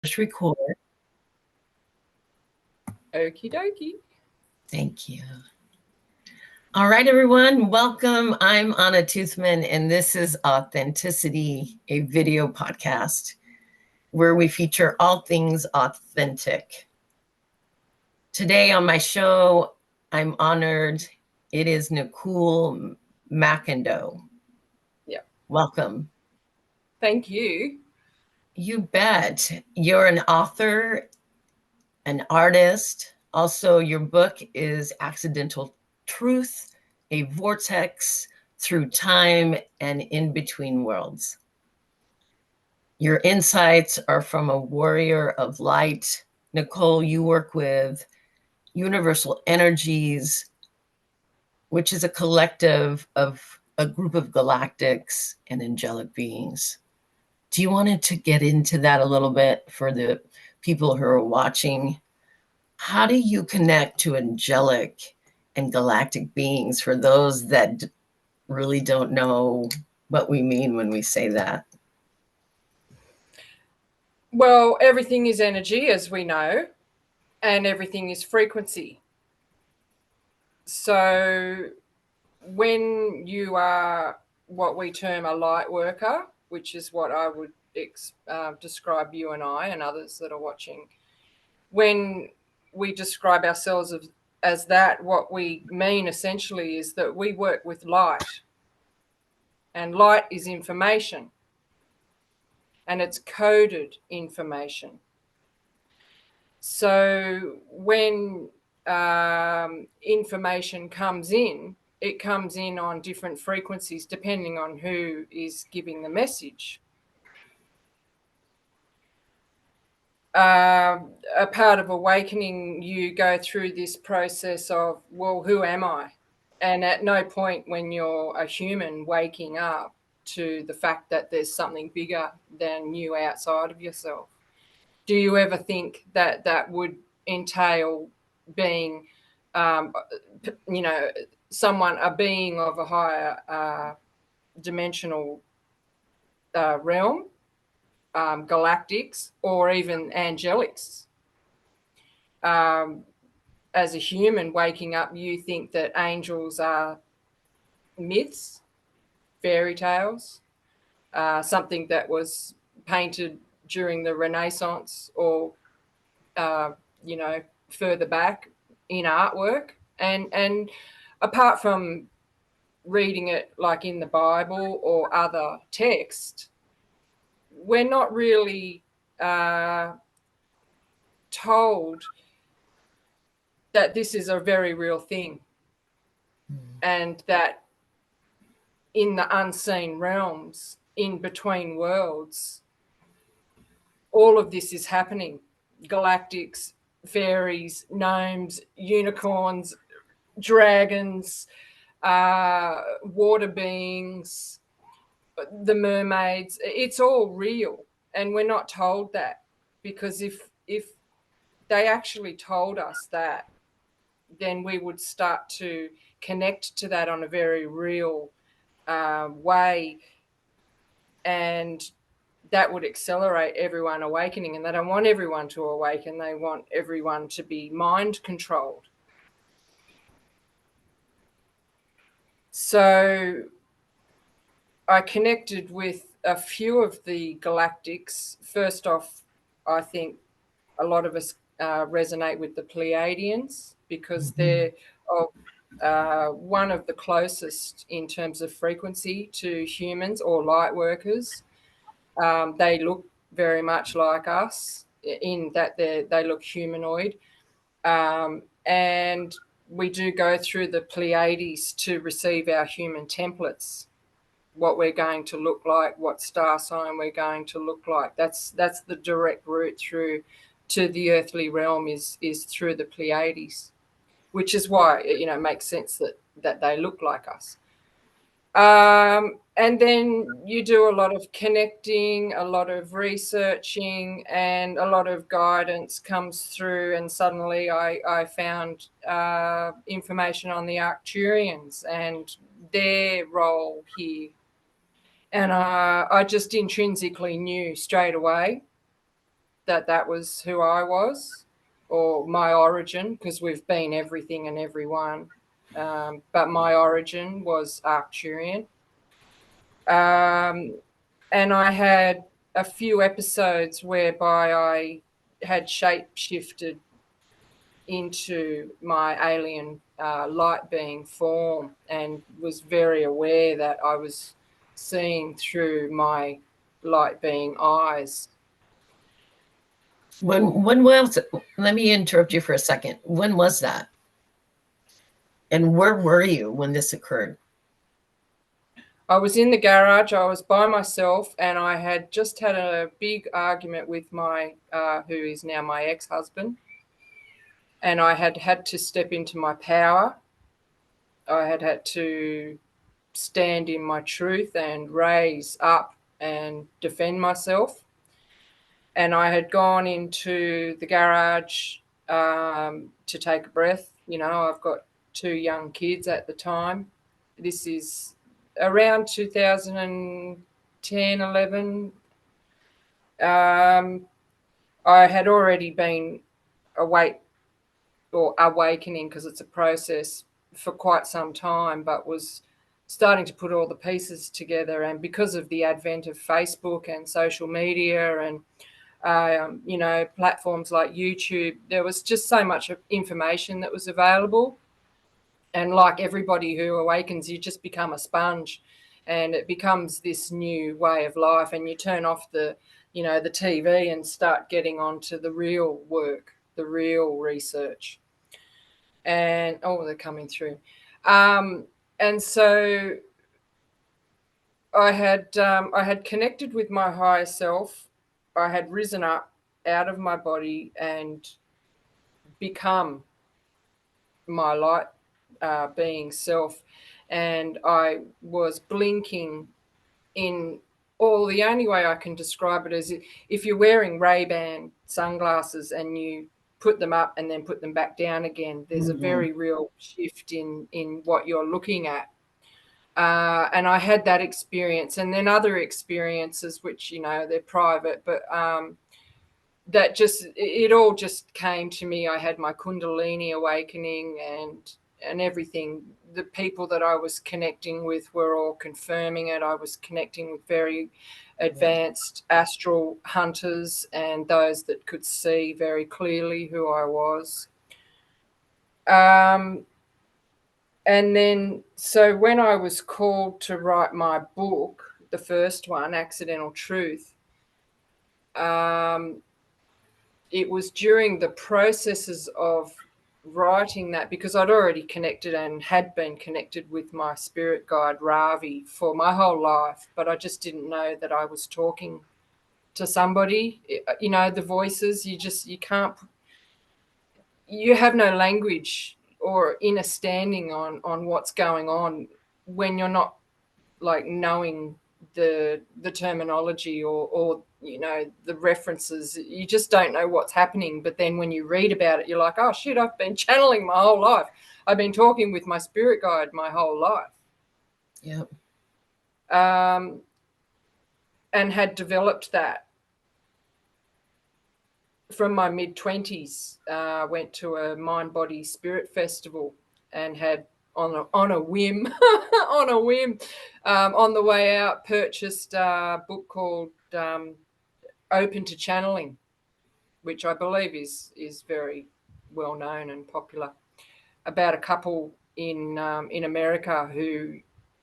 Just record. Okie dokie. Thank you. All right, everyone. Welcome. I'm Anna Toothman, and this is Authenticity, a video podcast where we feature all things authentic. Today on my show, I'm honored. It is Nikool Mclndoe. Yeah. Welcome. Thank you. You bet. You're an author, an artist. Also, your book is Accidental Truth, a Vortex through Time and in Between Worlds. Your insights are from a warrior of light. Nikool, you work with universal energies, which is a collective of a group of galactics and angelic beings. Do you want to get into that a little bit for the people who are watching? How do you connect to angelic and galactic beings for those that really don't know what we mean when we say that? Well, everything is energy, as we know, and everything is frequency. So when you are what we term a light worker, which is what I would describe you and I and others that are watching, when we describe ourselves as that, what we mean essentially is that we work with light, and light is information, and it's coded information. So when information comes in, it comes in on different frequencies depending on who is giving the message. A part of awakening, you go through this process of, well, who am I? And at no point when you're a human waking up to the fact that there's something bigger than you outside of yourself, do you ever think that that would entail being, someone, a being of a higher dimensional realm, galactics, or even angelics? As a human waking up, you think that angels are myths, fairy tales, something that was painted during the Renaissance or further back in artwork. And apart from reading it like in the Bible or other text, we're not really told that this is a very real thing, and that in the unseen realms, in between worlds, all of this is happening. Galactics, fairies, gnomes, unicorns, dragons, water beings, the mermaids, it's all real. And we're not told that, because if they actually told us that, then we would start to connect to that on a very real way, and that would accelerate everyone awakening. And they don't want everyone to awaken, they want everyone to be mind controlled. So I connected with a few of the galactics. First off, I think a lot of us resonate with the Pleiadians, because they're one of the closest in terms of frequency to humans or light workers. They look very much like us in that they look humanoid. And we do go through the Pleiades to receive our human templates, what we're going to look like, what star sign we're going to look like. That's the direct route through to the earthly realm is through the Pleiades, which is why it makes sense that they look like us. And then you do a lot of connecting, a lot of researching, and a lot of guidance comes through. And suddenly I found information on the Arcturians and their role here. And I just intrinsically knew straight away that was who I was, or my origin, because we've been everything and everyone. But my origin was Arcturian. Um, and I had a few episodes whereby I had shape shifted into my alien light being form, and was very aware that I was seeing through my light being eyes. When was, let me interrupt you for a second. When was that? And where were you when this occurred? I was in the garage, I was by myself, and I had just had a big argument with my, who is now my ex husband. And I had had to step into my power. I had had to stand in my truth and raise up and defend myself. And I had gone into the garage to take a breath. You know, I've got two young kids at the time. This is around 2010, 11. Um, I had already been awake or awakening, because it's a process, for quite some time, but was starting to put all the pieces together. And because of the advent of Facebook and social media and platforms like YouTube, there was just so much information that was available. And like everybody who awakens, you just become a sponge, and it becomes this new way of life. And you turn off the TV and start getting onto the real work, the real research. And they're coming through. And so I had connected with my higher self. I had risen up out of my body and become my light being self. And I was blinking in the only way I can describe it is, if you're wearing Ray-Ban sunglasses and you put them up and then put them back down again, there's a Mm-hmm. very real shift in what you're looking at. And I had that experience, and then other experiences, which, they're private, but that just, it all just came to me. I had my Kundalini awakening, and everything. The people that I was connecting with were all confirming it. I was connecting with very Yeah. advanced astral hunters, and those that could see very clearly who I was. Um, and then, so when I was called to write my book, the first one, Accidental Truth, um, it was during the processes of writing that, because I'd already connected and had been connected with my spirit guide Ravi for my whole life, but I just didn't know that I was talking to somebody. The voices, you have no language or inner standing on what's going on when you're not like knowing the terminology, or the references. You just don't know what's happening. But then when you read about it, you're like, oh shit, I've been channeling my whole life. I've been talking with my spirit guide my whole life. Yep. um, and had developed that from my mid-20s. Went to a mind body spirit festival, and had on a whim on a whim, on the way out, purchased a book called Open to Channeling, which I believe is very well known and popular, about a couple in America who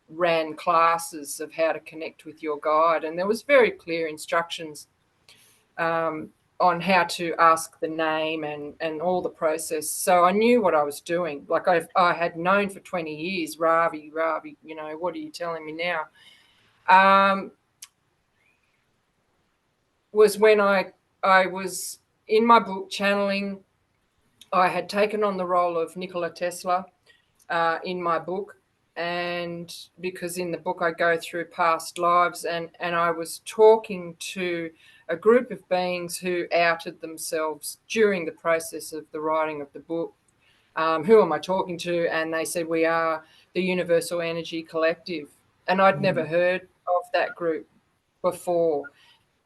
ran classes of how to connect with your guide. And there was very clear instructions on how to ask the name and all the process. So I knew what I was doing. Like I had known for 20 years, Ravi, what are you telling me now? Was when I was in my book channeling. I had taken on the role of Nikola Tesla in my book, and because in the book I go through past lives, and I was talking to a group of beings who outed themselves during the process of the writing of the book. Who am I talking to? And they said, we are the Universal Energy Collective. And I'd never Mm-hmm. heard of that group before.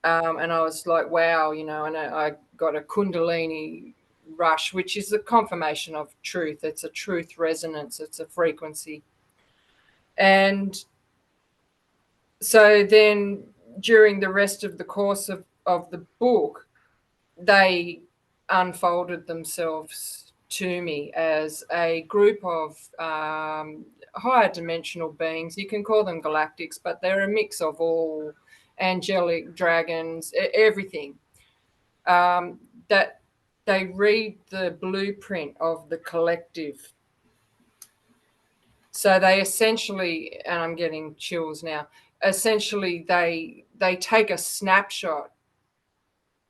And I was like, wow, and I got a Kundalini rush, which is a confirmation of truth. It's a truth resonance. It's a frequency. And so then during the rest of the course of the book, they unfolded themselves to me as a group of higher dimensional beings. You can call them galactics, but they're a mix of all angelic dragons, everything. That they read the blueprint of the collective. So they essentially, and I'm getting chills now, essentially they take a snapshot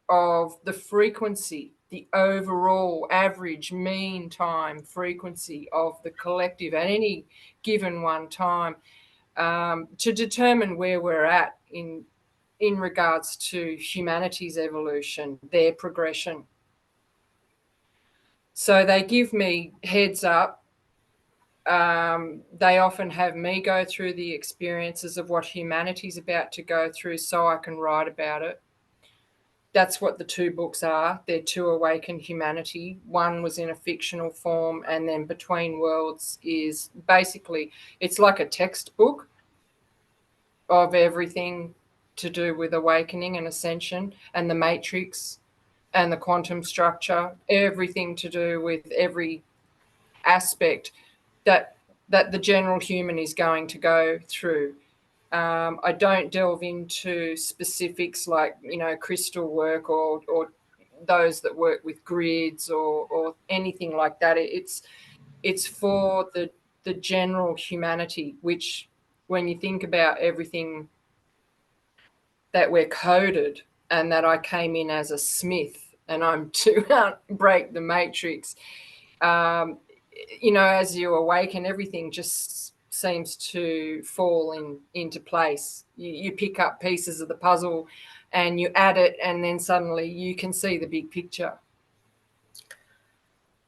of the frequency, the overall average mean time frequency of the collective at any given one time, to determine where we're at in regards to humanity's evolution, their progression. So they give me heads up. They often have me go through the experiences of what humanity's about to go through so I can write about it. That's what the two books are. They're To Awaken Humanity. One was in a fictional form, and then Between Worlds is basically, it's like a textbook of everything to do with awakening and ascension and the matrix and the quantum structure, everything to do with every aspect that the general human is going to go through. I don't delve into specifics like, crystal work or those that work with grids or anything like that. It's for the general humanity, which, when you think about everything that we're coded, and that I came in as a smith and I'm to break the matrix, as you awaken, everything just seems to fall into place. You pick up pieces of the puzzle and you add it, and then suddenly you can see the big picture.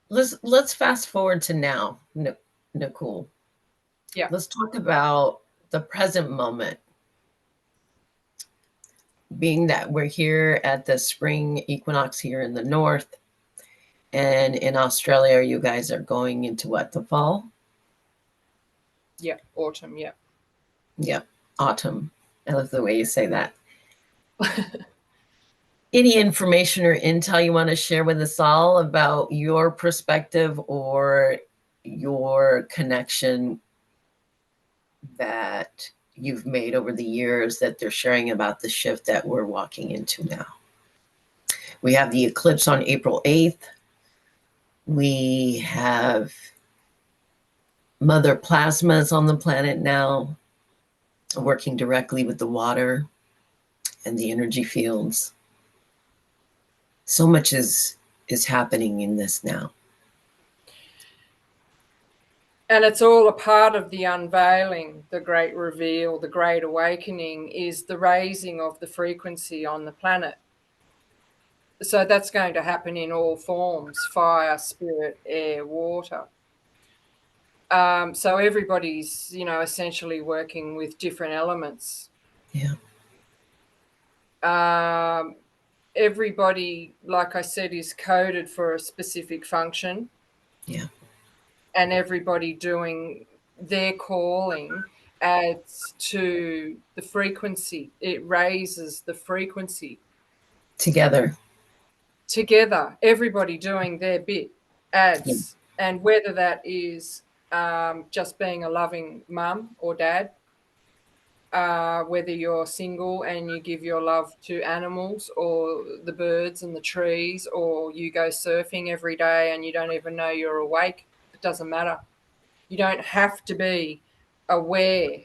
Let's fast forward to now, Nikool. Yeah. Let's talk about the present moment. Being that we're here at the spring equinox here in the north, and in Australia, you guys are going into what, the fall? Yeah, autumn, yeah. Yeah, autumn. I love the way you say that. Any information or intel you want to share with us all about your perspective or your connection that you've made over the years that they're sharing about the shift that we're walking into now? We have the eclipse on April 8th. We have mother plasmas on the planet now, working directly with the water and the energy fields. So much is happening in this now. And it's all a part of the unveiling, the great reveal, the great awakening is the raising of the frequency on the planet. So that's going to happen in all forms: fire, spirit, air, water. So everybody's, essentially working with different elements. Yeah. Everybody, like I said, is coded for a specific function. Yeah. And everybody doing their calling adds to the frequency. It raises the frequency. Together. Everybody doing their bit adds. Yeah. And whether that is just being a loving mum or dad, whether you're single and you give your love to animals or the birds and the trees, or you go surfing every day and you don't even know you're awake, it doesn't matter. You don't have to be aware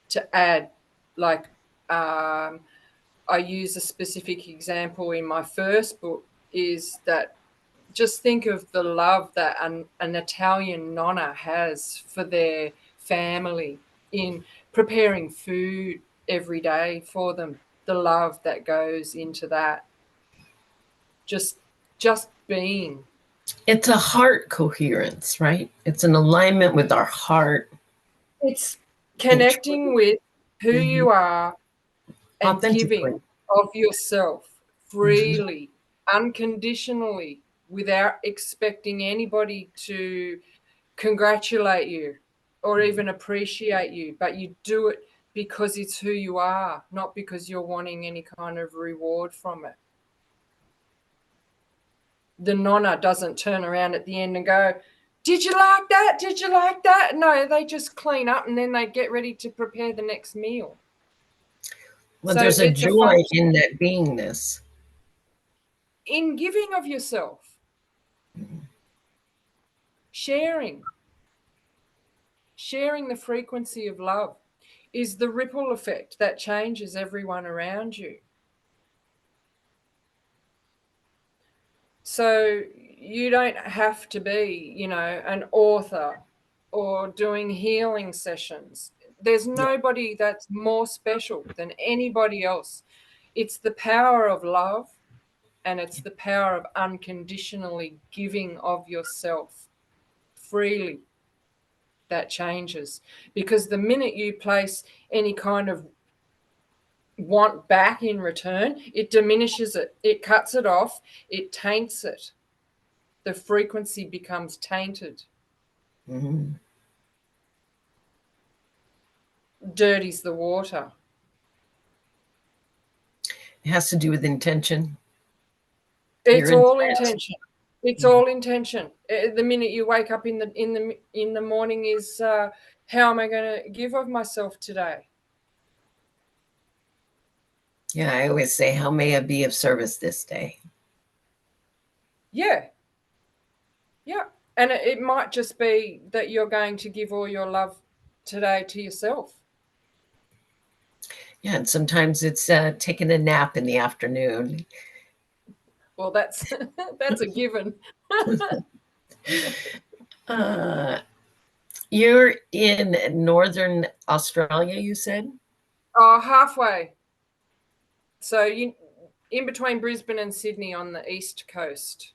to add. Like, I use a specific example in my first book, is that just think of the love that an Italian nonna has for their family in preparing food every day for them, the love that goes into that. Just being. It's a heart coherence, right? It's an alignment with our heart. It's connecting with who you are and giving. of yourself freely, unconditionally, without expecting anybody to congratulate you or even appreciate you, but you do it because it's who you are, not because you're wanting any kind of reward from it. The nonna doesn't turn around at the end and go, "Did you like that? Did you like that?" No, they just clean up and then they get ready to prepare the next meal. Well, So there's a it's a joy function in that beingness. in giving of yourself, sharing the frequency of love is the ripple effect that changes everyone around you. So you don't have to be, an author or doing healing sessions. There's Yeah. nobody that's more special than anybody else. It's the power of love, and it's the power of unconditionally giving of yourself freely that changes. Because the minute you place any kind of want back in return, it diminishes it, it cuts it off, it taints it. The frequency becomes tainted, Mhm. dirties the water. It has to do with intention. It's Your all intent. intention. It's all intention. The minute you wake up in the morning is, how am I going to give of myself today? Yeah, I always say, how may I be of service this day? Yeah, yeah. And it might just be that you're going to give all your love today to yourself. Yeah, and sometimes it's taking a nap in the afternoon. Well, that's that's a given. Uh, you're in northern Australia, you said? Oh, halfway. So you in between Brisbane and Sydney on the east coast.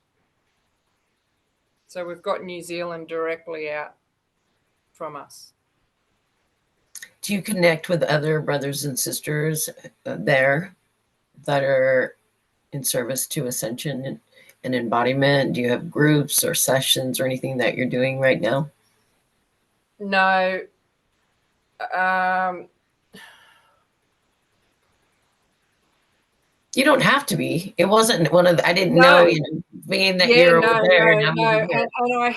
So we've got New Zealand directly out from us. Do you connect with other brothers and sisters there that are in service to ascension and embodiment? Do you have groups or sessions or anything that you're doing right now? No, um, You don't have to be. It wasn't one of the, I didn't know, no, being that yeah, you're over no, there and no, I'm over no, here. and I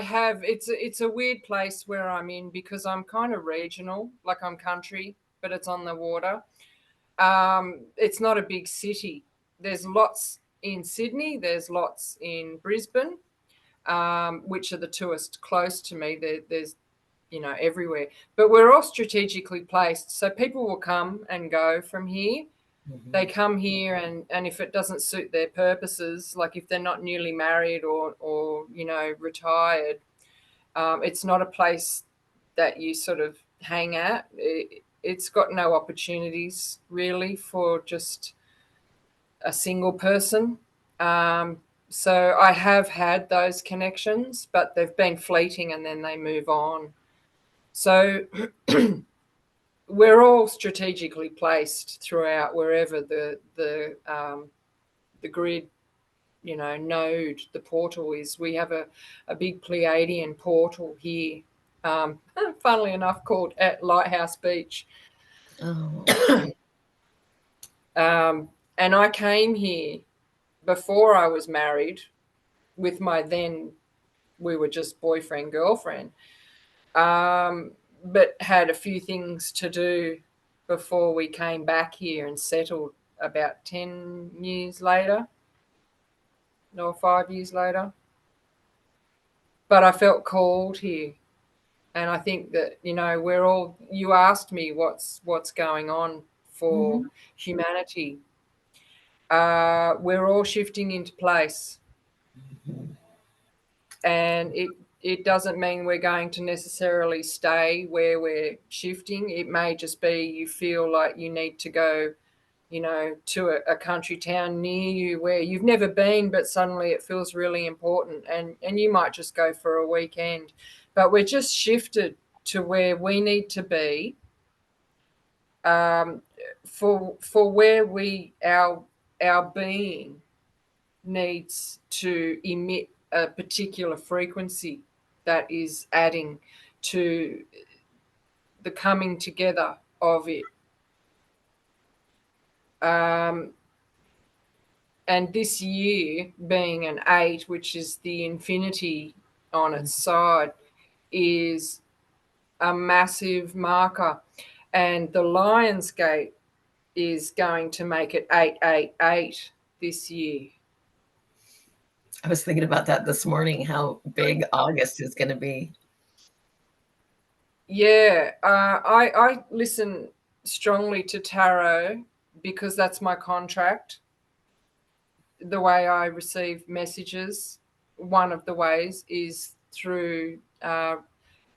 have. It's a weird place where I'm in because I'm kind of regional, like I'm country, but it's on the water. It's not a big city. There's lots in Sydney. There's lots in Brisbane, which are the tourist close to me. There's everywhere. But we're all strategically placed, so people will come and go from here. They Mhm. come here, and if it doesn't suit their purposes, like if they're not newly married or retired, it's not a place that you sort of hang at. It's got no opportunities really for just a single person. So I have had those connections, but they've been fleeting and then they move on. So we're all strategically placed throughout wherever the grid, node, the portal is. We have a big Pleiadian portal here, funnily enough, called at Lighthouse Beach. Oh, And I came here before I was married with my then, we were just boyfriend, girlfriend, but had a few things to do before we came back here and settled about 10 years later, or 5 years later. But I felt called here. And I think that, we're all, you asked me what's going on for mhm. humanity. We're all shifting into place. And it doesn't mean we're going to necessarily stay where we're shifting. It may just be you feel like you need to go, to a country town near you where you've never been, but suddenly it feels really important, and you might just go for a weekend. But we're just shifted to where we need to be, for where our being needs to emit a particular frequency that is adding to the coming together of it. Um, and this year being an 8, which is the infinity on its side, is a massive marker. And the Lionsgate is going to make it 888 this year. I was thinking about that this morning, how big August is going to be. Yeah, I listen strongly to tarot because that's my contract. The way I receive messages, one of the ways is through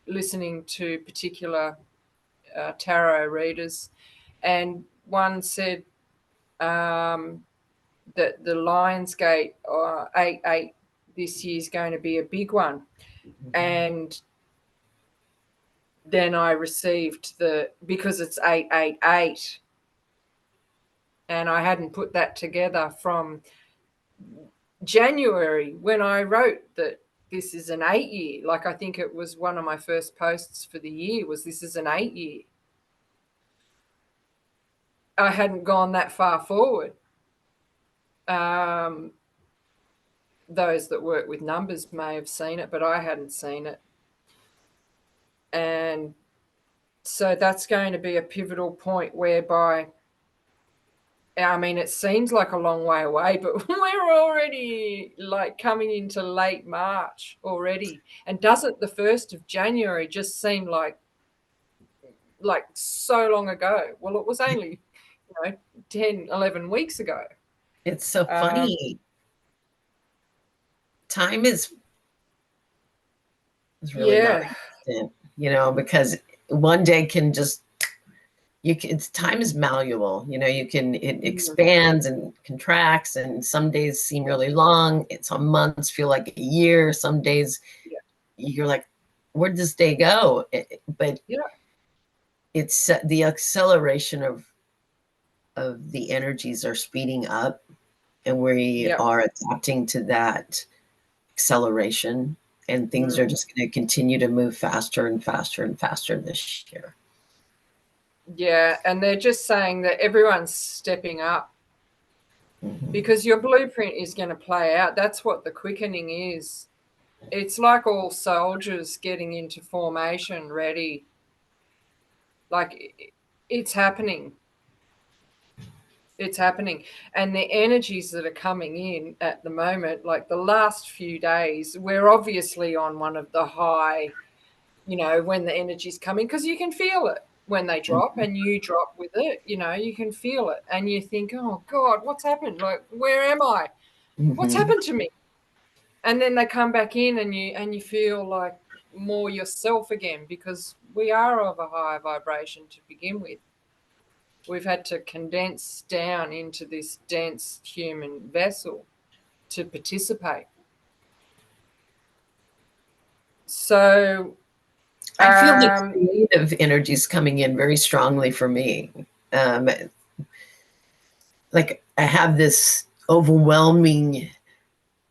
listening to particular tarot readers. And one said that the Lionsgate 8 this year is going to be a big one. And then I received because it's 888, and I hadn't put that together from January when I wrote that this is an 8 year. Like, I think it was one of my first posts for the year was this is an 8 year. I hadn't gone that far forward. Those that work with numbers may have seen it, but I hadn't seen it. And so that's going to be a pivotal point whereby, I mean, it seems like a long way away, but we're already like coming into late March already. And doesn't the 1st of January just seem like so long ago? Well, it was only, 10, 11 weeks ago. It's so Um, funny. Time is really not yeah. constant, because one day can just time is malleable. It Mhm. expands and contracts, and some days seem really long. Some months feel like a year. Some days Yeah. you're like, where'd this day go? But Yeah. it's the acceleration of the energies are speeding up, and we Yeah. are adapting to that acceleration, and things are Mm. just going to continue to move faster and faster and faster this year. Yeah. And they're just saying that everyone's stepping up Mhm. because your blueprint is going to play out. That's what the quickening is. It's like all soldiers getting into formation ready. Like, it's happening. It's happening. And the energies that are coming in at the moment, like the last few days, we're obviously on one of the high, when the energy's coming, because you can feel it when they drop and you drop with it, you can feel it. And you think, oh God, what's happened? Like, where am I? What's Mhm. happened to me? And then they come back in and you feel like more yourself again, because we are of a higher vibration to begin with. We've had to condense down into this dense human vessel to participate. So, I feel the um, creative energies coming in very strongly for me. Um, like I have this overwhelming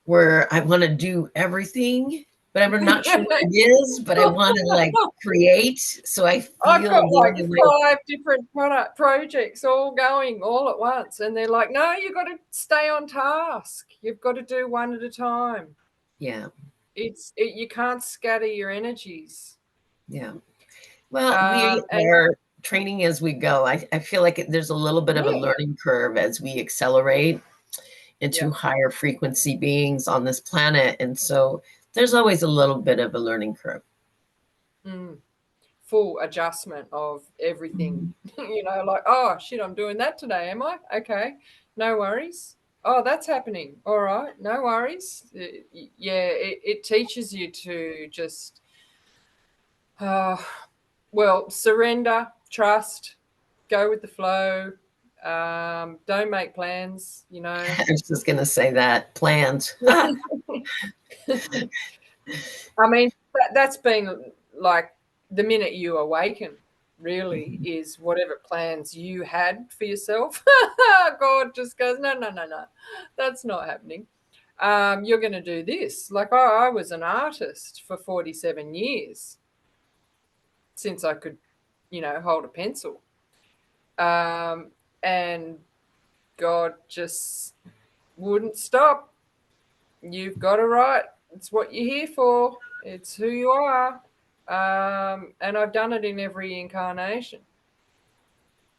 where I want to do everything, but I'm not sure what it is, but I want to like create. So I I've feel got the like only way. 5 different projects all going all at once. And they're like, no, you've got to stay on task. You've got to do one at a time. Yeah. You can't scatter your energies. Yeah. Well, we And are training as we go. I feel like there's a little bit of a yeah, learning curve as we accelerate yeah. into higher frequency beings on this planet. And so there's always a little bit of a learning curve. Mm. Full adjustment of everything. Mhm. Like, oh shit, I'm doing that today, am I? Okay, no worries. Oh, that's happening. All right, no worries. Yeah, it teaches you to just, uh, surrender, trust, go with the flow. Don't make plans. I was just going to say that plans. I mean, that's been like the minute you awaken. really, is whatever plans you had for yourself. God just goes, no, no, no, no, that's not happening. You're going to do this. Like I was an artist for 47 years since I could, hold a pencil. And God just wouldn't stop. You've got to write. It's what you're here for. It's who you are. And I've done it in every incarnation.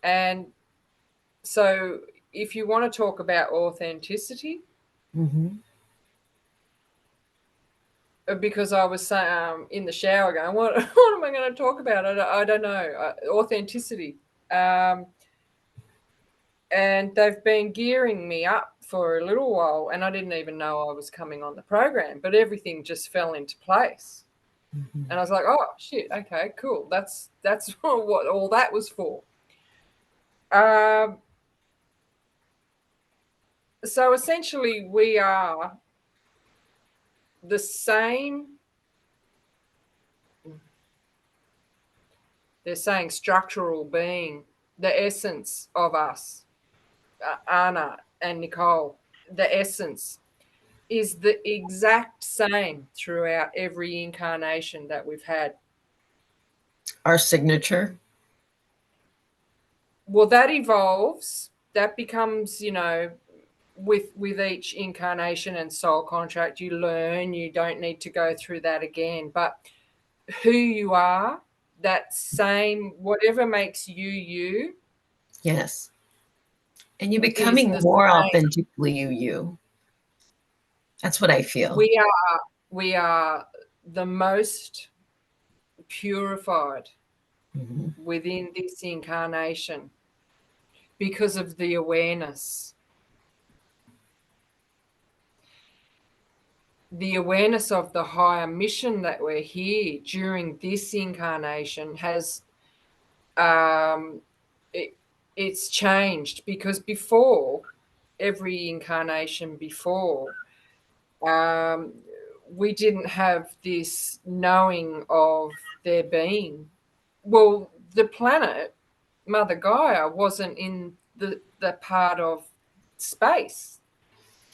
And so if you want to talk about authenticity, Mm-hmm. because I was in the shower going, what am I going to talk about? I don't know. Authenticity. And they've been gearing me up for a little while, and I didn't even know I was coming on the program, but everything just fell into place. Mm-hmm. And I was like, oh shit, okay, cool. That's what all that was for. Um, so essentially, we are the same. They're saying structural being, the essence of us, Anna and Nicole, the essence is the exact same throughout every incarnation that we've had. Our signature. Well, that evolves. That becomes, with each incarnation and soul contract, you learn. You don't need to go through that again. But who you are, that same, whatever makes you you, Yes. And you're is becoming the more same. authentically you. That's what I feel. We are the most purified Mm-hmm. within this incarnation because of the awareness. The awareness of the higher mission that we're here during this incarnation has um, it's changed, because before, every incarnation before, um, we didn't have this knowing of there being. Well, the planet, Mother Gaia, wasn't in the part of space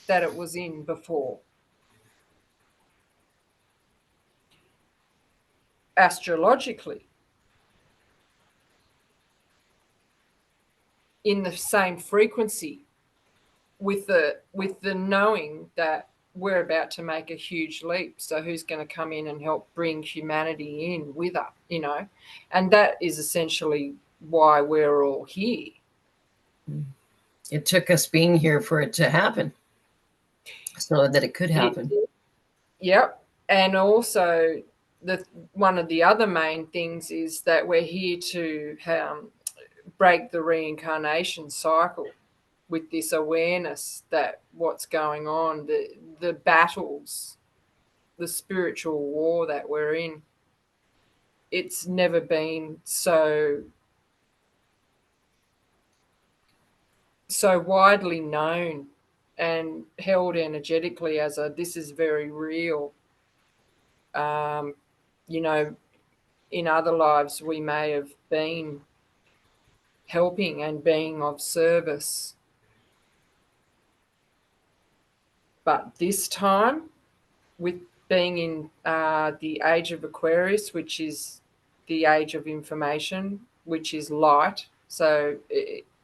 that it was in before. Astrologically, in the same frequency, with the knowing that we're about to make a huge leap. So who's going to come in and help bring humanity in with us, and that is essentially why we're all here. It took us being here for it to happen so that it could It, happen. yep. And also, the one of the other main things is that we're here to break the reincarnation cycle with this awareness that what's going on, the battles, the spiritual war that we're in. It's never been so widely known and held energetically as this is very real. Um, you know, in other lives we may have been helping and being of service, but this time, with being in the age of Aquarius, which is the age of information, which is light. So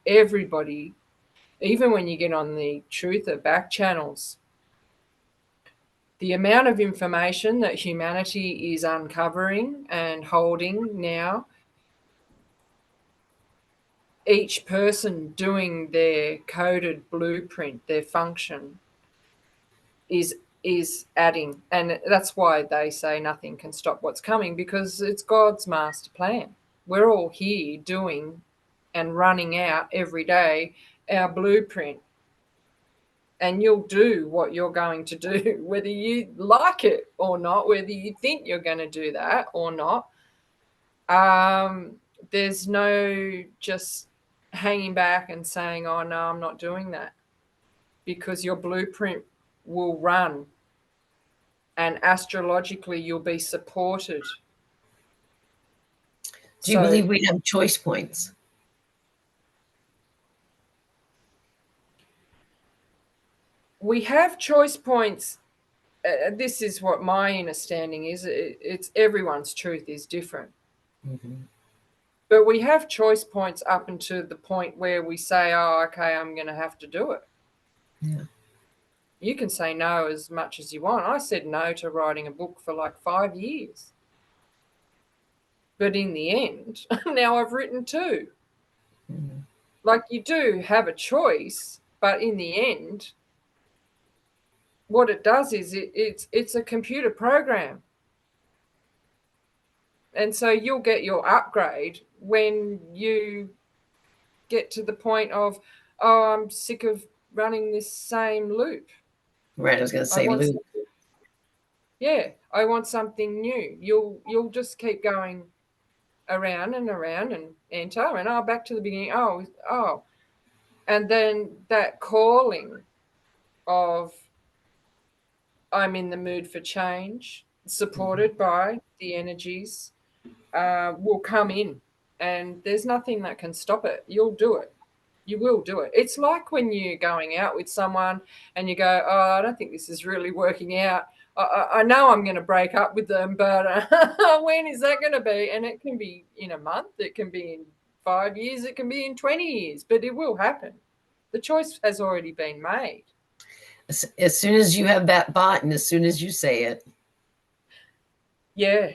everybody, even when you get on the truther back channels, the amount of information that humanity is uncovering and holding now, each person doing their coded blueprint, their function, is adding. And that's why they say nothing can stop what's coming, because it's God's master plan. We're all here doing and running out every day our blueprint, and you'll do what you're going to do, whether you like it or not, whether you think you're going to do that or not. um, there's no just hanging back and saying, oh no, I'm not doing that, because your blueprint will run, and astrologically you'll be supported. Do you So believe we have choice points? we have choice points. This is what my understanding is. It's everyone's truth is different. Mm-hmm. But we have choice points up until the point where we say, oh, okay, I'm going to have to do it. Yeah. You can say no as much as you want. I said no to writing a book for like 5 years. But in the end, now I've written two. Mm-hmm. Like, you do have a choice, but in the end, what it does is it's a computer program. And so you'll get your upgrade when you get to the point of, oh, I'm sick of running this same loop. Right. I was going to I say want Luke. something, yeah, I want something new. You'll just keep going around and enter and oh, back to the beginning. Oh, and then that calling of I'm in the mood for change, supported by the energies, will come in, and there's nothing that can stop it. You'll do it. You will do it. It's like when you're going out with someone and you go, "Oh, I don't think this is really working out. I know I'm going to break up with them, but when is that going to be?" And it can be in a month, it can be in 5 years, it can be in 20 years, but it will happen. The choice has already been made. As soon as you have that bot and as soon as you say it. Yeah.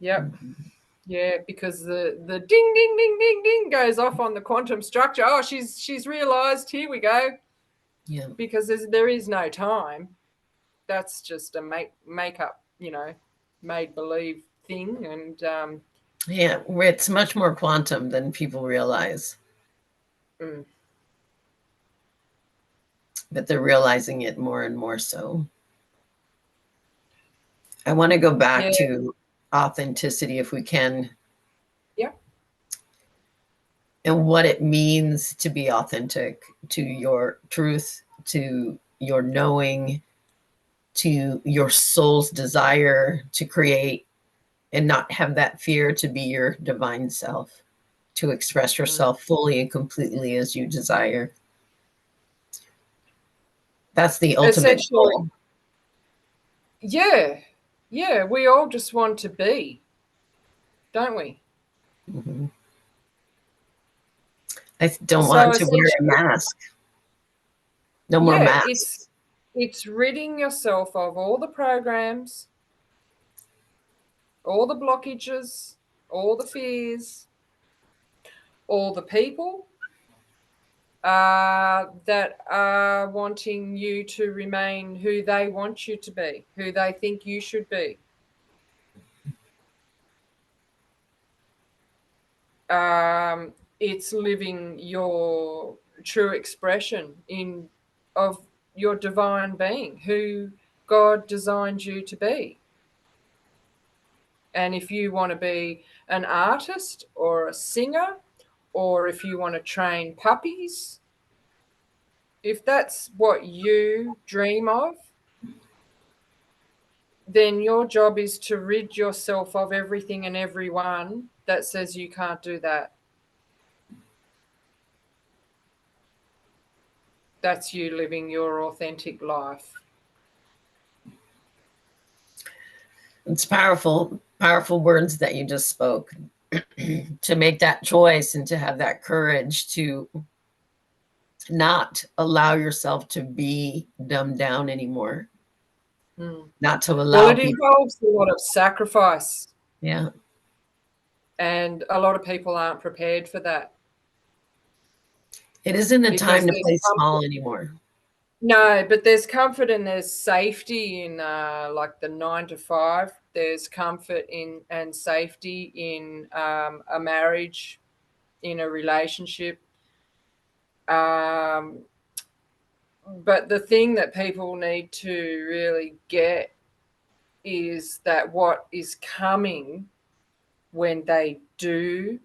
Yep. Mm-hmm. Yeah, because the ding ding ding ding ding goes off on the quantum structure. Oh, she's realized. Here we go. Yeah. Because there is no time. That's just a make up, made believe thing. And Yeah. It's much more quantum than people realize, mm, but they're realizing it more and more so. I want to go back yeah, to authenticity if we can, yeah, and what it means to be authentic to your truth, to your knowing, to your soul's desire to create and not have that fear, to be your divine self, to express mm. yourself fully and completely as you desire. That's the ultimate Essentially, goal. yeah, yeah. We all just want to be, don't we? Mhm. I don't So want to wear a essentially, mask. No more yeah, masks. it's ridding yourself of all the programs, all the blockages, all the fears, all the people that are wanting you to remain who they want you to be, who they think you should be. It's living your true expression in of your divine being, who God designed you to be. And if you want to be an artist or a singer, or if you want to train puppies, if that's what you dream of, then your job is to rid yourself of everything and everyone that says you can't do that. That's you living your authentic life. It's powerful, powerful words that you just spoke. To make that choice and to have that courage to not allow yourself to be dumbed down anymore, Mm. not to Well, allow it people. involves a lot of sacrifice, Yeah. and a lot of people aren't prepared for that It isn't a because time to there's play comfort. small anymore. No, but there's comfort and there's safety in like the 9 to 5. There's comfort in and safety in a marriage, in a relationship. Um, but the thing that people need to really get is that what is coming when they do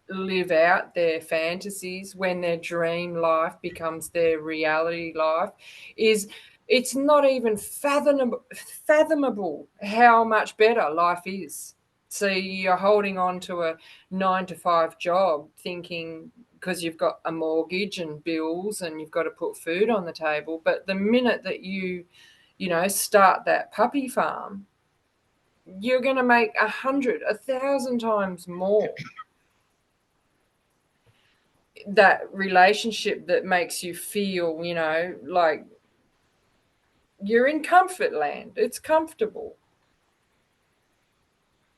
live out their fantasies, when their dream life becomes their reality life, is it's not even fathomable how much better life is. See, you're holding on to a 9 to 5 job thinking because you've got a mortgage and bills and you've got to put food on the table. But the minute that start that puppy farm, you're going to make 100, 1,000 times more. That relationship that makes you feel, like you're in comfort land. It's comfortable.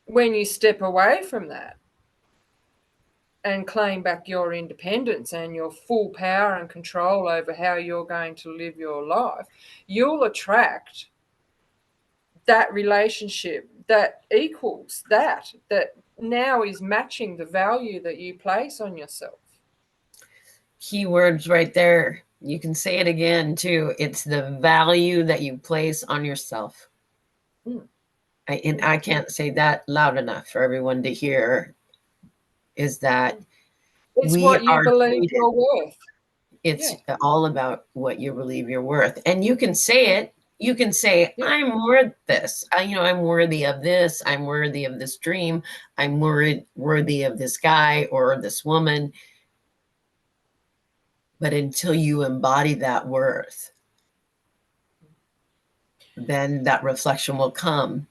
When you step away from that and claim back your independence and your full power and control over how you're going to live your life, you'll attract that relationship that equals that now is matching the value that you place on yourself. Keywords right there. You can say it again too. It's the value that you place on yourself. And I can't say that loud enough for everyone to hear, is that It's we what you are believe treated. you're worth. It's Yeah. all about what you believe you're worth. And you can say it. You can say, Yeah. I'm worth this. I'm worthy of this. I'm worthy of this dream. I'm worthy of this guy or this woman. But until you embody that worth, then that reflection will come.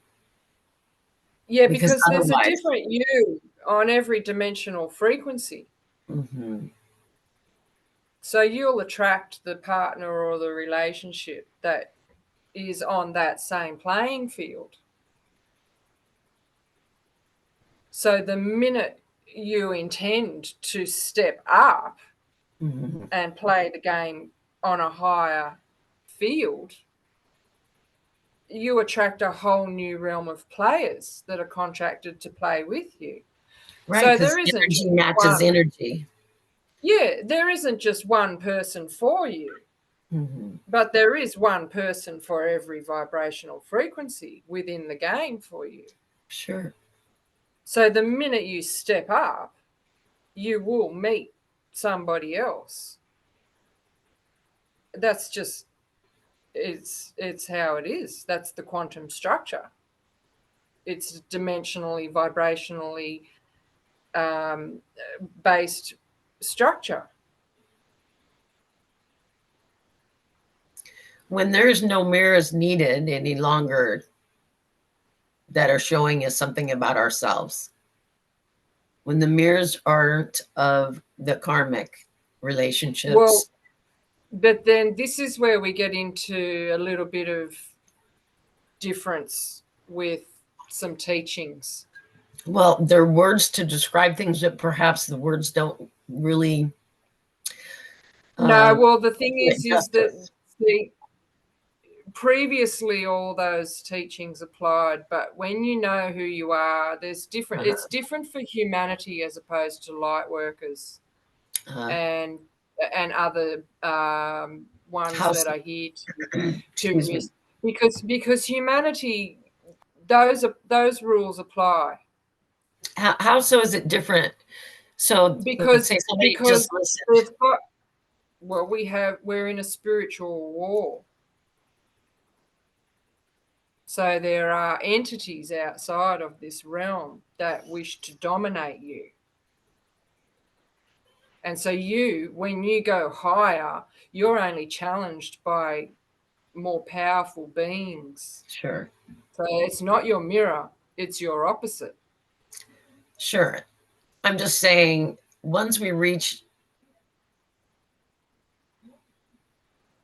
Yeah, Because because there's a otherwise, different you on every dimensional frequency. mhm, So you'll attract the partner or the relationship that is on that same playing field. So the minute you intend to step up mhm, and play the game on a higher field, you attract a whole new realm of players that are contracted to play with you. right, So because there isn't energy just matches one. energy. Yeah, there isn't just one person for you, Mhm, but there is one person for every vibrational frequency within the game for you. sure. So the minute you step up, you will meet somebody else. That's just it's how it is. That's the quantum structure. It's dimensionally, vibrationally um, based structure. When there's no mirrors needed any longer that are showing us something about ourselves, when the mirrors aren't of the karmic Well, relationships, but then this is where we get into a little bit of difference with some teachings. well, they're words to describe things that perhaps the words don't really No, um, well, the thing do it is that justice. the previously all those teachings applied, but when you know who you are, there's different. It's Uh-huh. different for humanity as opposed to light workers Uh-huh. and other ones House, that are here to excuse me. because humanity, those rules apply How so is it different? So let's because say somebody just listened. they've got, well, we're in a spiritual war. So there are entities outside of this realm that wish to dominate you. And so when you go higher, you're only challenged by more powerful beings. Sure. So it's not your mirror, it's your opposite. Sure. I'm just saying, once we reach,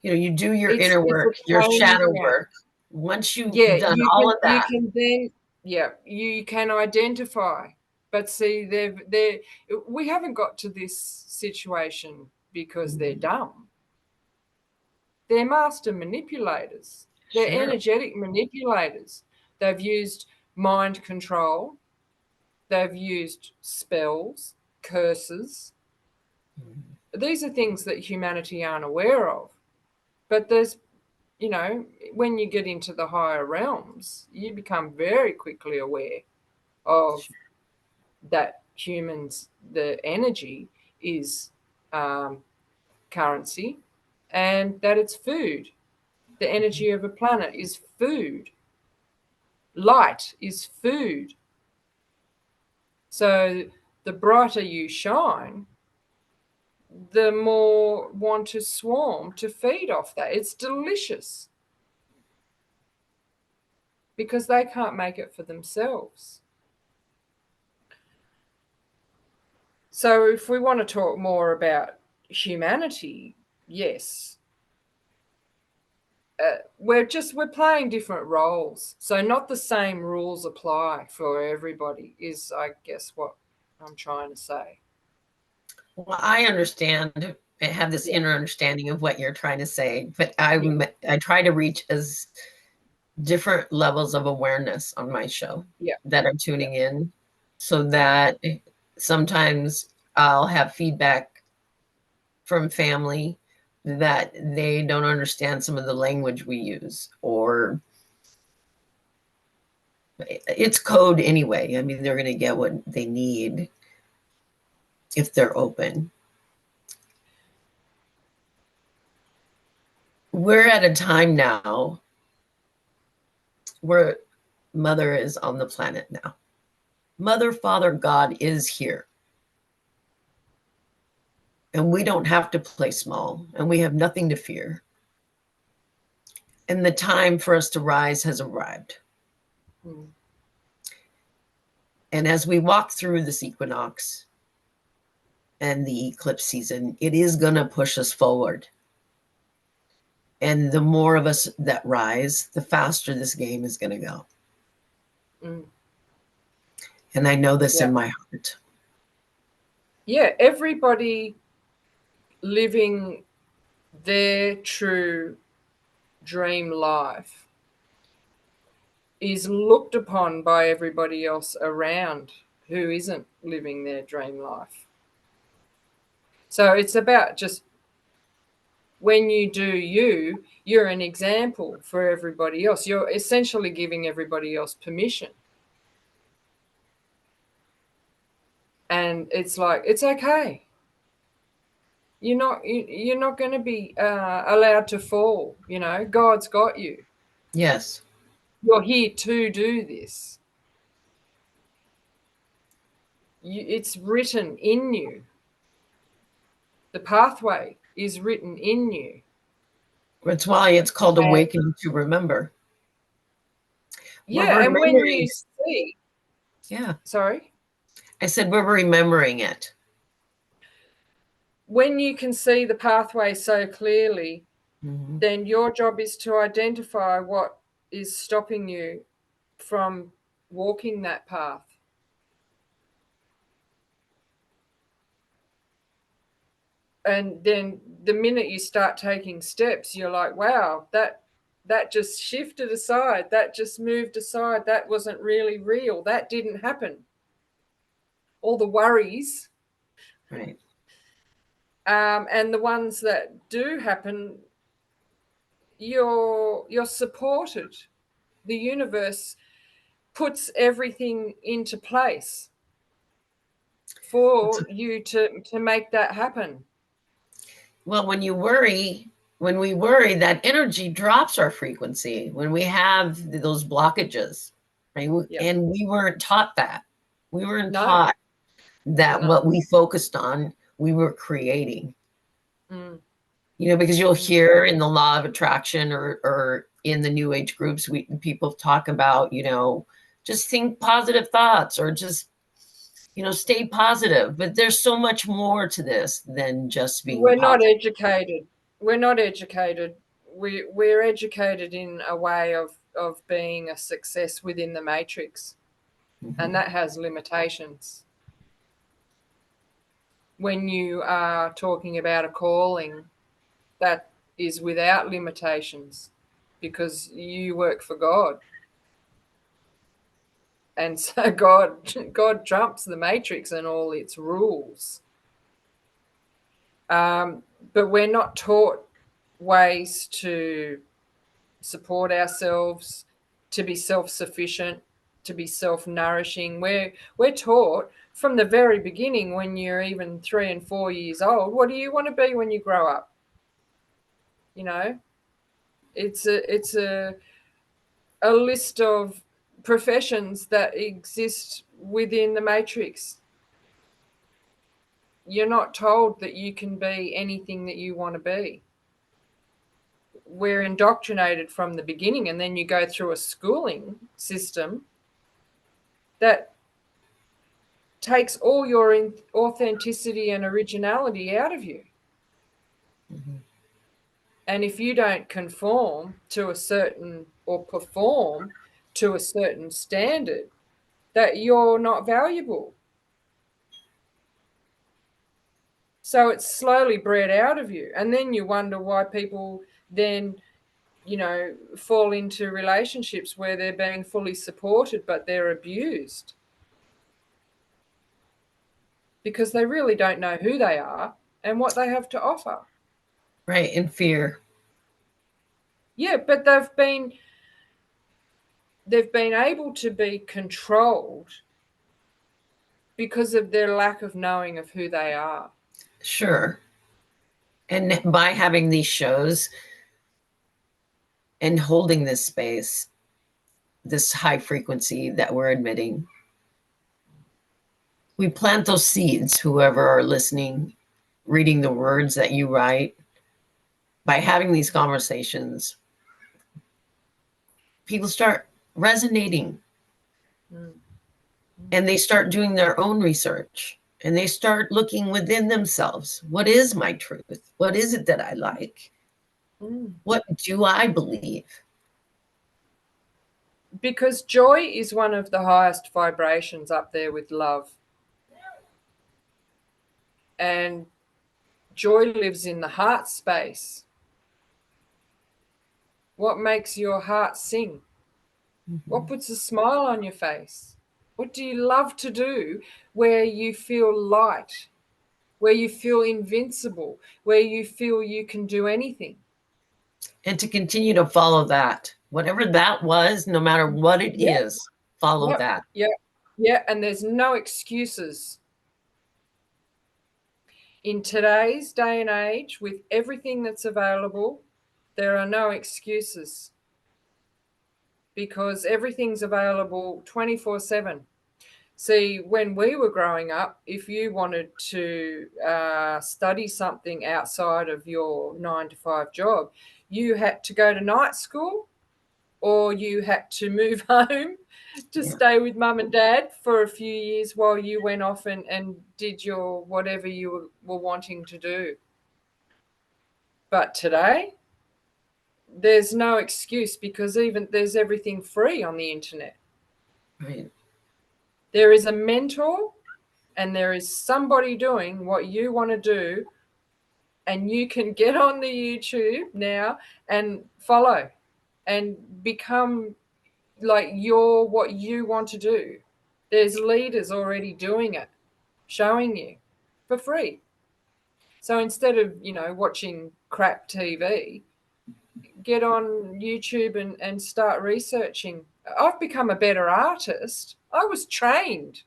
you do your inner It's a work, your shadow changing out. work. Once you've Yeah, done all of you that, can then, yeah, you can identify. But see, we haven't got to this situation because they're mhm, dumb. They're master manipulators. They're sure. energetic manipulators. They've used mind control. They've used spells, curses. Mhm. These are things that humanity aren't aware of. But when you get into the higher realms, you become very quickly aware of that the energy is um, currency and that it's food. The energy of a planet is food. Light is food. So the brighter you shine, the more want to swarm to feed off that. It's delicious because they can't make it for themselves. So if we want to talk more about humanity, yes, we're playing different roles. So not the same rules apply for everybody is, I guess, what I'm trying to say. Well, I understand. I have this Yeah, inner understanding of what you're trying to say, but yeah, I try to reach as different levels of awareness on my show yeah, that are yeah. tuning in, so that sometimes I'll have feedback from family that they don't understand some of the language we use, or it's code anyway. I mean, they're going to get what they need if they're open. We're at a time now where Mother is on the planet now. Mother, Father, God is here. And we don't have to play small, and we have nothing to fear. And the time for us to rise has arrived. Mm. And as we walk through this equinox and the eclipse season, it is going to push us forward. And the more of us that rise, the faster this game is going to go. Mm. And I know this Yeah, in my heart. yeah. Everybody living their true dream life is looked upon by everybody else around who isn't living their dream life. So it's about just when you do you, you're an example for everybody else. You're essentially giving everybody else permission. And it's like, it's okay. You're not going to be allowed to fall. You know, God's got you. Yes. You're here to do this. It's written in you. The pathway is written in you. That's why it's called And awakening to remember. We're yeah, and when remembering. you see, Yeah. sorry, I said we're remembering it. when you can see the pathway so clearly, Mm-hmm. then your job is to identify what is stopping you from walking that path. And then the minute you start taking steps, you're like, wow, that just shifted aside, that just moved aside, that wasn't really real, that didn't happen. All the worries, Right. and the ones that do happen, you're supported. The universe puts everything into place It's, for you to make that happen. well, when we worry, that energy drops our frequency when we have those blockages, right? Yeah. And we weren't taught that. We weren't No. taught that No. what we focused on, we were creating. Mm. Because you'll Mm. hear in the law of attraction, or in the new age groups, people talk about, just think positive thoughts, or just, stay positive. But there's so much more to this than just being We're not positive. educated. We're not educated. We're educated in a way of being a success within the matrix, and Mhm. that has limitations. When you are talking about a calling, that is without limitations because you work for God. And so God trumps the matrix and all its rules. Um, but we're not taught ways to support ourselves, to be self-sufficient, to be self-nourishing. We're taught from the very beginning, when you're even 3 and 4 years old, what do you want to be when you grow up? You know, it's a list of professions that exist within the matrix. You're not told that you can be anything that you want to be. We're indoctrinated from the beginning, and then you go through a schooling system that takes all your authenticity and originality out of you. Mm-hmm. And if you don't conform to a certain or perform to a certain standard, that you're not valuable. So it's slowly bred out of you. And then you wonder why people then, fall into relationships where they're being fully supported, but they're abused. Because they really don't know who they are and what they have to offer. Right, in fear. Yeah, but they've been able to be controlled because of their lack of knowing of who they are. Sure. And by having these shows and holding this space, this high frequency that we're admitting, we plant those seeds, whoever are listening, reading the words that you write. By having these conversations, people start resonating Mm. and they start doing their own research and they start looking within themselves. What is my truth? What is it that I like? Mm. What do I believe? Because joy is one of the highest vibrations, up there with love. And joy lives in the heart space. What makes your heart sing? What puts a smile on your face? What do you love to do where you feel light, where you feel invincible, where you feel you can do anything? And to continue to follow that, whatever that was, no matter what it Yep, is, follow yep, that. yep, yeah. And there's no excuses. In today's day and age, with everything that's available, there are no excuses because everything's available 24/7. See, when we were growing up, if you wanted to study something outside of your 9 to 5 job, you had to go to night school or you had to move home to Yeah. stay with mum and dad for a few years while you went off and did your whatever you were wanting to do. But today, there's no excuse because even there's everything free on the internet. Right. There is a mentor and there is somebody doing what you want to do, and you can get on the YouTube now and follow and become like you're what you want to do. There's leaders already doing it, showing you for free. So instead of, watching crap TV, get on YouTube and start researching. I've become a better artist. I was trained.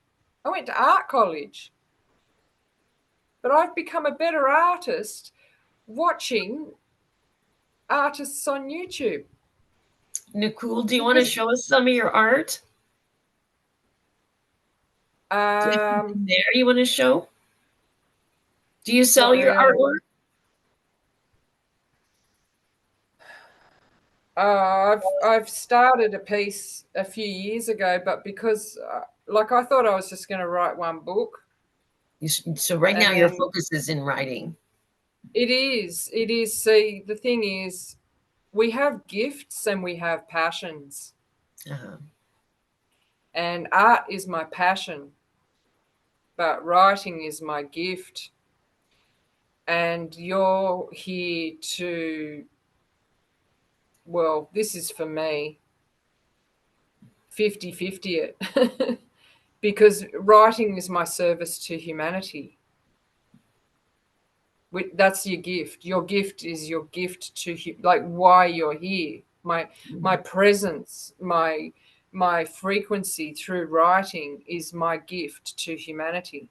I went to art college. But I've become a better artist watching artists on YouTube. Nikool, do you want to Because show us some of your art? Do you have um, something there you want to show? Do you sell what your artwork? I've started a piece a few years ago, but because like I thought I was just going to write one book, So right now your and focus is in writing. it is. See, the thing is, we have gifts and we have passions, Uh-huh. and art is my passion, but writing is my gift. And you're here to, well, this is for me, 50-50 it. Because writing is my service to humanity. That's your gift. Your gift is your gift to like why you're here. My presence, my frequency through writing is my gift to humanity.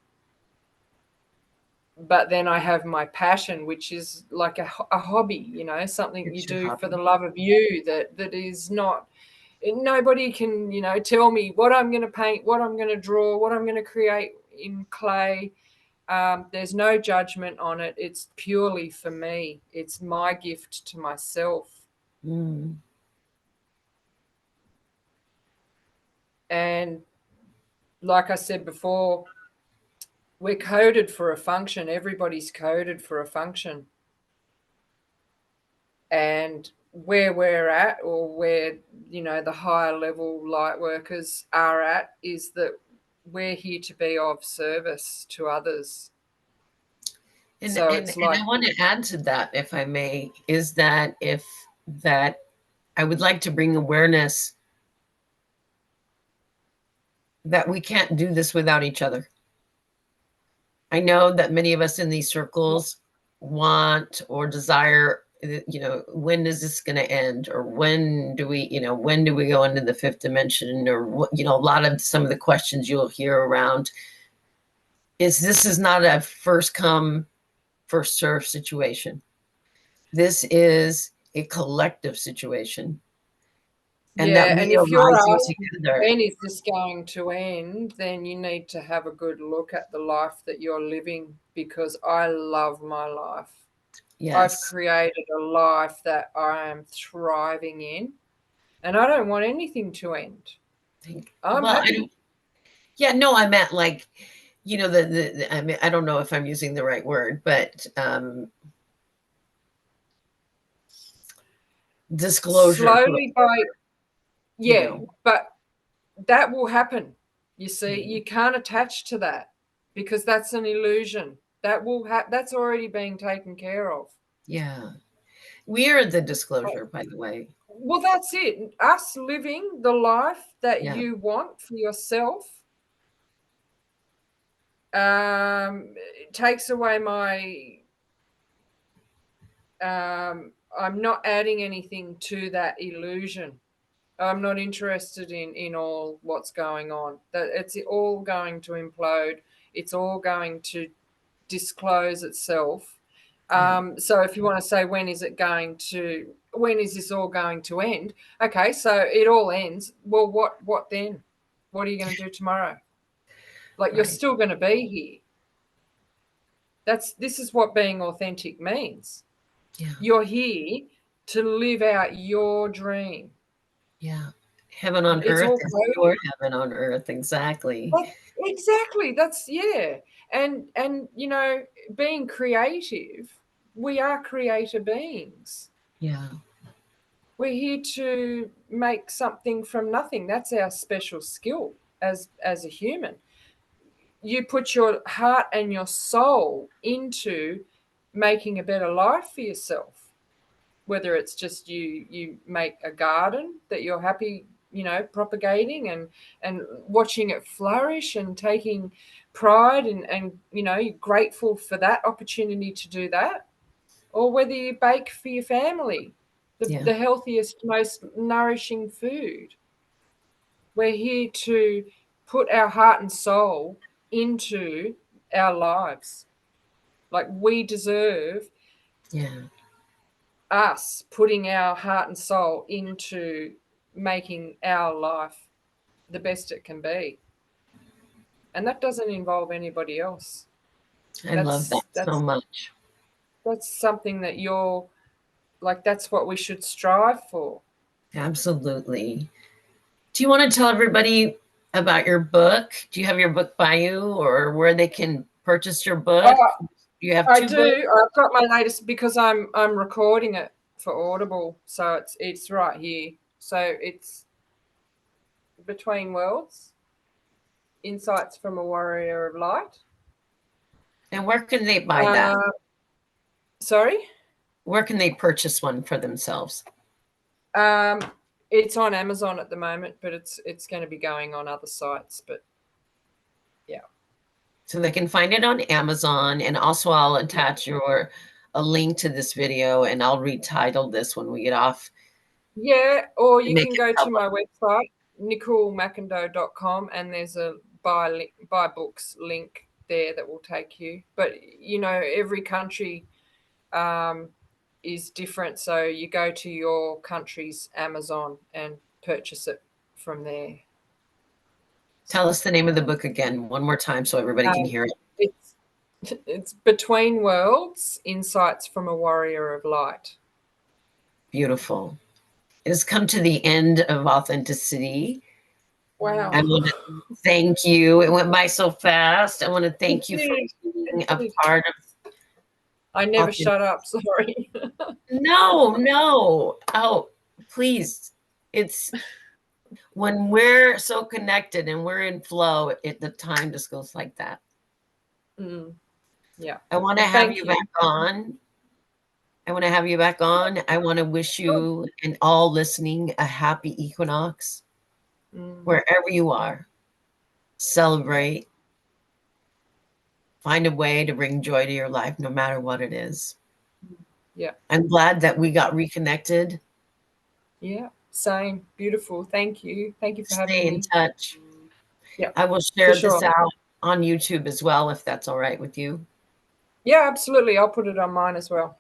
But then I have my passion, which is like a hobby, something you It's your do for the hobby. love of you, that is not, nobody can, tell me what I'm going to paint, what I'm going to draw, what I'm going to create in clay. There's no judgment on it. It's purely for me. It's my gift to myself. Mm. And like I said before, we're coded for a function. Everybody's coded for a function. And where we're at, or where, the higher level light workers are at, is that we're here to be of service to others. And, So and it's and like, I want to add to that, if I may, is that if that I would like to bring awareness that we can't do this without each other. I know that many of us in these circles want or desire, when is this going to end? Or when do we go into the fifth dimension? Or what, a lot of some of the questions you'll hear around is this is not a first come, first serve situation. This is a collective situation. And that yeah. And we are if you're rising asking, together. when is this going to end, then you need to have a good look at the life that you're living, because I love my life. I've Yes. created a life that I am thriving in, and I don't want anything to end. I'm Well, I happy. don't, yeah, no, I meant like, I mean, I don't know if I'm using the right word, but disclosure, Slowly by, you yeah, know, but that will happen. You see, yeah, you can't attach to that, because that's an illusion. That's already being taken care of. yeah. We are the disclosure, by the way. Well, that's it. Us living the life that Yeah, you want for yourself, it takes away my. I'm not adding anything to that illusion. I'm not interested in all what's going on. That it's all going to implode. It's all going to disclose itself. yeah, So if you want to say when is this all going to end? Okay, so it all ends. Well, what then? What are you going to do tomorrow? Like, you're right. still going to be here. This is what being authentic means. Yeah, You're here to live out your dream. yeah. Heaven on It's earth all is coded. your heaven on earth. Exactly. Exactly. That's, yeah. And being creative, we are creator beings. Yeah, We're here to make something from nothing. That's our special skill as a human. You put your heart and your soul into making a better life for yourself. Whether it's just you make a garden that you're happy, propagating and watching it flourish and taking pride, and you're grateful for that opportunity to do that, or whether you bake for your family yeah, the healthiest, most nourishing food. We're here to put our heart and soul into our lives. Like, we deserve yeah. us putting our heart and soul into making our life the best it can be. And that doesn't involve anybody else. I love that That's so that's much. that's something that you're like, that's what we should strive for. Absolutely. Do you want to tell everybody about your book? Do you have your book by you or where they can purchase your book? Oh, Do you have I two books? do. I've got my latest, because I'm recording it for Audible, so it's right here. So it's Between Worlds: Insights from a Warrior of Light. And where can they buy that? Uh, Sorry. Where can they purchase one for themselves? Um, it's on Amazon at the moment, but it's going to be going on other sites. But yeah, So they can find it on Amazon. And also I'll attach a link to this video and I'll retitle this when we get off yeah. Or to you make can it go to my public. website, NikoolMclndoe.com, and there's a buy books link there that will take you. But every country um, is different. So you go to your country's Amazon and purchase it from there. Tell us the name of the book again one more time so everybody can hear it. It's Between Worlds: Insights from a Warrior of Light. Beautiful. It has come to the end of authenticity. Wow. I want to thank you. It went by so fast. I want to thank you for being a part of I never authenticity. shut up, sorry. No. Oh, please. It's when we're so connected and we're in flow, the time just goes like that. Yeah. I want to Well, have thank you you. back on. I want to have you back on. I want to wish you and all listening a happy equinox wherever you are. Celebrate. Find a way to bring joy to your life, no matter what it is. Yeah. I'm glad that we got reconnected. Yeah. Same. Beautiful. Thank you. Thank you for having Stay in me. touch. Yeah. I will For share this sure. out on YouTube as well, if that's all right with you. Yeah, absolutely. I'll put it on mine as well. All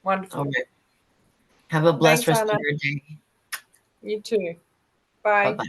Wonderful. right. Have a blessed Thanks, rest of Anna. your day. You too. Bye Bye. bye.